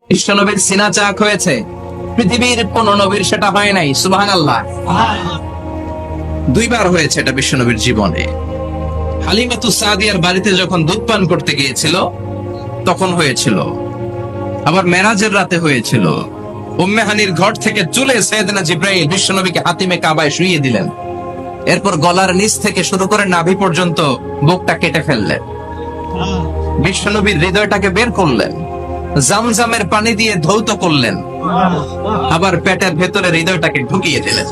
বিশ্বনবীর সিনা চাক হয়েছে, পৃথিবীর কোন নবীর সেটা হয় নাই। সুবহানাল্লাহ। দুইবার হয়েছে এটা বিশ্বনবীর জীবনে। হালিমাতুস সাদিয়ার বাড়িতে যখন দুধ পান করতে গিয়েছিল তখন হয়েছিল, আবার মেরাজের রাতে হয়েছিল। উম্মে হানির ঘর থেকে চলে সাইয়েদনা জিবরাইল বিশ্বনবীকে হাতিমে কাবায় শুইয়ে দিলেন। এরপর গলার নিচ থেকে শুরু করে নাভি পর্যন্ত বুকটা কেটে ফেললেন, বিশ্বনবীর হৃদয়টাকে বের করলেন, জামজামের পানি দিয়ে ধৌত করলেন, আবার পেটের ভেতরে হৃদয়টাকে ঢুকিয়ে দিলেন।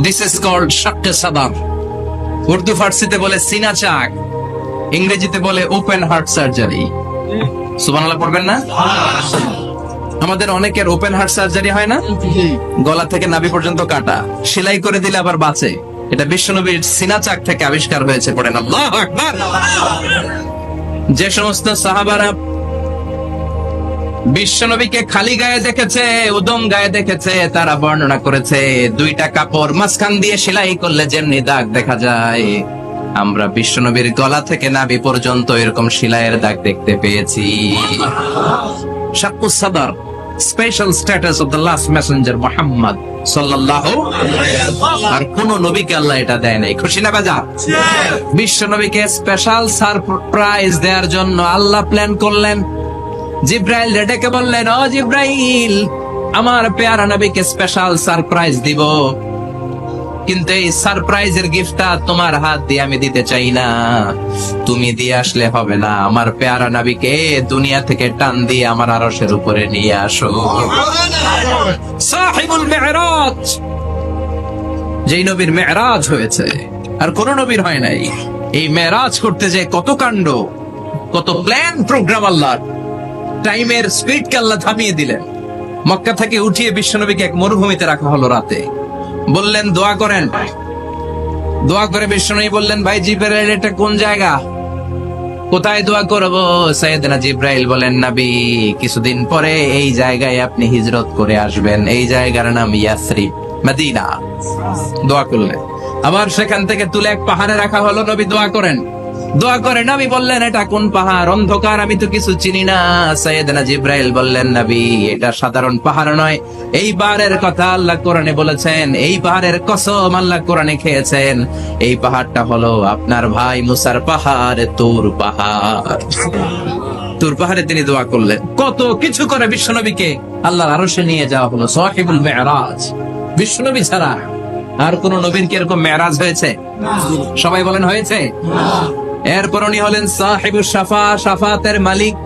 দিস ইজ কল্ড শাক্কে সাদার। উর্দু ফার্সিতে বলে সিনা চাক, ইংরেজিতে বলে ওপেন হার্ট সার্জারি। সুবহানাল্লাহ পড়বেন না? আমাদের অনেকের ওপেন হার্ট সার্জারি হয় না, গলা থেকে নাভি পর্যন্ত কাটা, সেলাই করে দিলে আবার বাঁচে। এটা বিশ্বনবীর সিনা চাক থেকে আবিষ্কার হয়েছে। পড়েন আল্লাহু আকবার। যে সমস্ত সাহাবারা বিশ্বনবীকে খালি গায়ে দেখেছে, উদম গায়ে দেখেছে, তারা বর্ণনা করেছে দুইটা কাপড় মাঝখান দিয়ে সেলাই করলে যেমনি দাগ দেখা যায়, আমরা বিশ্বনবীর গলা থেকে নাভি পর্যন্ত এরকম সেলাইয়ের দাগ দেখতে পেয়েছি। শাক্কুস সাদর, special status of the last Messenger Muhammad সাল্লাল্লাহু আলাইহি ওয়াসাল্লাম। আর কোন নবীকে আল্লাহ এটা দেয় নাই। খুশি না বাজা? বিশ্ব নবীকে স্পেশাল সারপ্রাইজ দেওয়ার জন্য আল্লাহ প্ল্যান করলেন। জিব্রাইল ডেকে বললেন, ও জিব্রাইল, আমার পেয়ারা নবীকে স্পেশাল সারপ্রাইজ দিব, কিন্তু এই সারপ্রাইজের গিফটটা তোমার হাত দিয়ে আমি দিতে চাই না, তুমি দিয়ে আসলে হবে না। আমার পেয়ারা নবীকে দুনিয়া থেকে টান দিয়ে আমার আরশের উপরে নিয়ে আসো। সাহিবুল মিরাজ, যেই নবীর মেরাজ হয়েছে আর কোন নবীর হয় নাই। এই মেরাজ করতে যে কত কাণ্ড, কত প্ল্যান প্রোগ্রাম আল্লাহর। টাইমের স্পিডকে আল্লাহ থামিয়ে দিলেন। মক্কা থেকে উঠিয়ে বিশ্বনবীকে এক মরুভূমিতে রাখা হলো রাতে। বললেন দোয়া করেন। দোয়া করে বিশ্বনবী বললেন, ভাই জিবরাইল, এটা কোন জায়গা, কোথায় দোয়া করব? সাইয়েদনা জিবরাইল বলেন, নবী, কিছুদিন পরে এই জায়গায় আপনি হিজরত করে আসবেন, এই জায়গার নাম ইয়াসরিব, মদিনা। দোয়া করলেন। আবার সেখান থেকে তুলে এক পাহাড়ে রাখা হলো, নবী দোয়া করেন। দোয়া করে নবী বললেন, এটা কোন পাহাড়, অন্ধকার, আমি তো কিছু চিনি না। সাইয়েদনা জিবরাইল বললেন, নবী, এটা সাধারণ পাহাড় নয়, এই পাহাড়ের কথা আল্লাহ কোরআনে বলেছেন, এই পাহাড়ের কসম আল্লাহ কোরআনে খেয়েছেন। এই পাহাড়টা হলো আপনার ভাই মুসার পাহাড়, তুর পাহাড়। তুর পাহাড়ে তিনি দোয়া করলেন। কত কিছু করে বিশ্বনবীকে আল্লাহর আরশে নিয়ে যাওয়া হলো। সাহিবুল মিরাজ। বিশ্বনবী ছাড়া আর কোন নবীর কি এরকম মেরাজ হয়েছে? সবাই বলেন হয়েছে? এরপর উনি হলেন সাহিবুস শাফা, শাফাতের মালিক।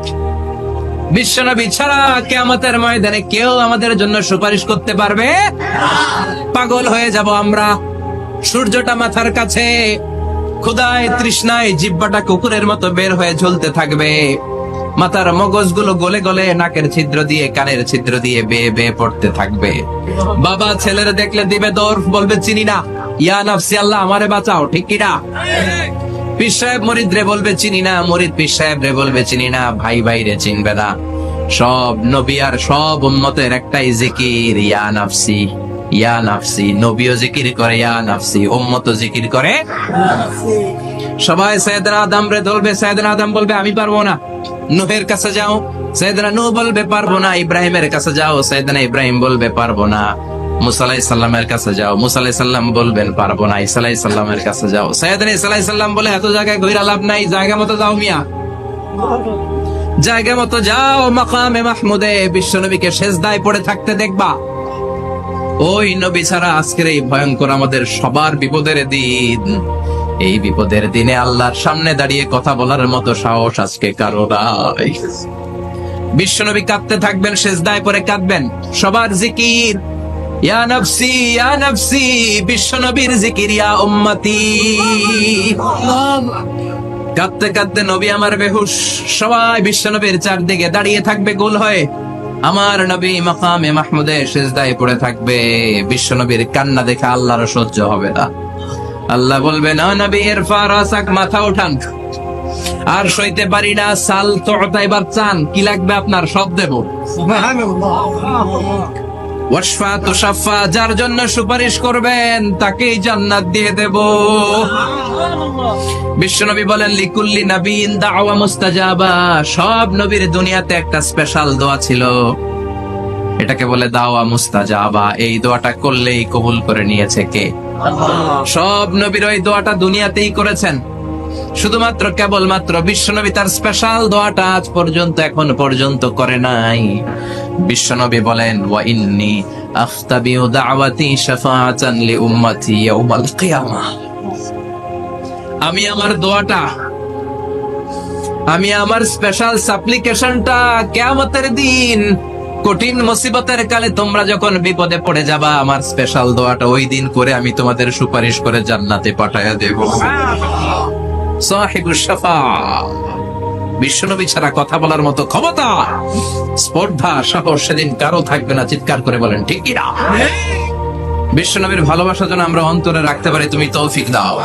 বিশ্বনবী ছাড়া কিয়ামতের ময়দানে কেউ আমাদের জন্য সুপারিশ করতে পারবে? পাগল হয়ে যাব আমরা। সূর্যটা মাথার কাছে, ক্ষুধায় তৃষ্ণায় জিহ্বাটা কুকুরের মতো বের হয়ে ঝুলতে থাকবে, মাথার মগজগুলো গলে গলে নাকের ছিদ্র দিয়ে কানের ছিদ্র দিয়ে বেয়ে বেয়ে পড়তে থাকবে। বাবা ছেলেরা দেখলে দিবে দৌড়, বলবে চিনি না, ইয়া নাফসি, আল্লাহ আমারে বাঁচাও, ঠিক কিনা? পীর সাহেব মরিদ রে বলবে চিনি না, মরিদ পীর সাহেব রে বলবে চিনি না, ভাই ভাই রে চিনবে না। সব নবী আর সব উম্মতের একটাই জিকির, ইয়া নাফসি, ইয়া নাফসি। নবীও জিকির করে ইয়া নাফসি, উম্মতও জিকির করে। সবাই সাইয়েদনা আদম রে ধরবে, সাইয়েদনা আদম বলবে আমি পারবো না। নূহের কাছে যাও, সাইয়েদনা নূহ বলবে পারবো না। ইব্রাহিমের কাছে যাও, সাইয়েদনা ইব্রাহিম বলবে পারবো না। মুসা আলাইহিস সালামের কাছে যাও, মুসা আলাইহিস সালাম বলবেন পারবো না। ঈসা আলাইহিস সালামের কাছে যাও, সাইয়েদনা ঈসা আলাইহিস সালাম বলে এত জায়গায় ঘুরে লাভ নাই, জায়গা মতো যাও মিয়া, জায়গা মতো যাও। মাকামে মাহমুদে বিশ্বনবীকে সিজদায় পড়ে থাকতে দেখবা। ওই নবী ছাড়া আজকের এই ভয়ঙ্কর আমাদের সবার বিপদের দিন, এই বিপদের দিনে আল্লাহর সামনে দাঁড়িয়ে কথা বলার মতো সাহস আজকে কারো নাই। বিশ্বনবী কাঁদতে থাকবেন, সিজদায় পড়ে কাঁদবেন। সবার জিকির ইয়া নাফসি, ইয়া নাফসি। বিশ্বনবীর জিকির ইয়া উম্মতি। কাঁদতে কাঁদতে নবী আমার বেহুশ। সবাই বিশ্বনবীর চারদিকে দাঁড়িয়ে থাকবে গোল হয়ে। আমার নবী মাকামে মাহমুদে সিজদায় পড়ে থাকবে। বিশ্বনবীর কান্না দেখে আল্লাহর সহ্য হবে না। আল্লাহ বলবে, না নবী, ইরফা রাসাক, মাথা উঠান, আর সইতে পারি না। সাল তোতা, এবার চান, কি লাগবে আপনার, সব দেব। ওয়াশফা তুশাফা, যার জন্য সুপারিশ করবেন তাকেই জান্নাত দিয়ে দেব। বিশ্বনবী বলেন লিকুল্লি নাবিয়িন দাওয়া মুস্তাজাবা, সব নবীর দুনিয়াতে একটা স্পেশাল দোয়া ছিল, এটাকে বলে দাওয়া মুস্তাজাবা। এই দোয়াটা করলেই কবুল করে নিয়েছে কে? সব নবীর ওই দোয়াটা দুনিয়াতেই করেছেন, শুধুমাত্র কেবলমাত্র বিশ্বনবী তার স্পেশাল দোয়াটা আজ পর্যন্ত এখন পর্যন্ত করে নাই। বিশ্বনবী বলেন ওয়া ইন্নী আখতাবিউ দাওয়াতি শাফাআতান লি উম্মতি ইয়াউমাল কিয়ামাহ, আমি আমার দোয়াটা, আমি আমার স্পেশাল সাপ্লিকেশনটা কিয়ামতের দিন কঠিন মুসিবতের কালে তোমরা যখন বিপদে পড়ে যাবা, আমার স্পেশাল দোয়াটা ওই দিন করে আমি তোমাদের সুপারিশ করে জান্নাতে পাঠায়া দেব। সাহিবুশ শাফাআহ, বিশ্বনবী ছাড়া কথা বলার মতো ক্ষমতা, স্পর্ধা, সাহস সেদিন কারো থাকবে না। চিৎকার করে বলেন ঠিক কি না? বিশ্বনবীর ভালোবাসা যেন আমরা অন্তরে রাখতে পারি, তুমি তৌফিক দাও।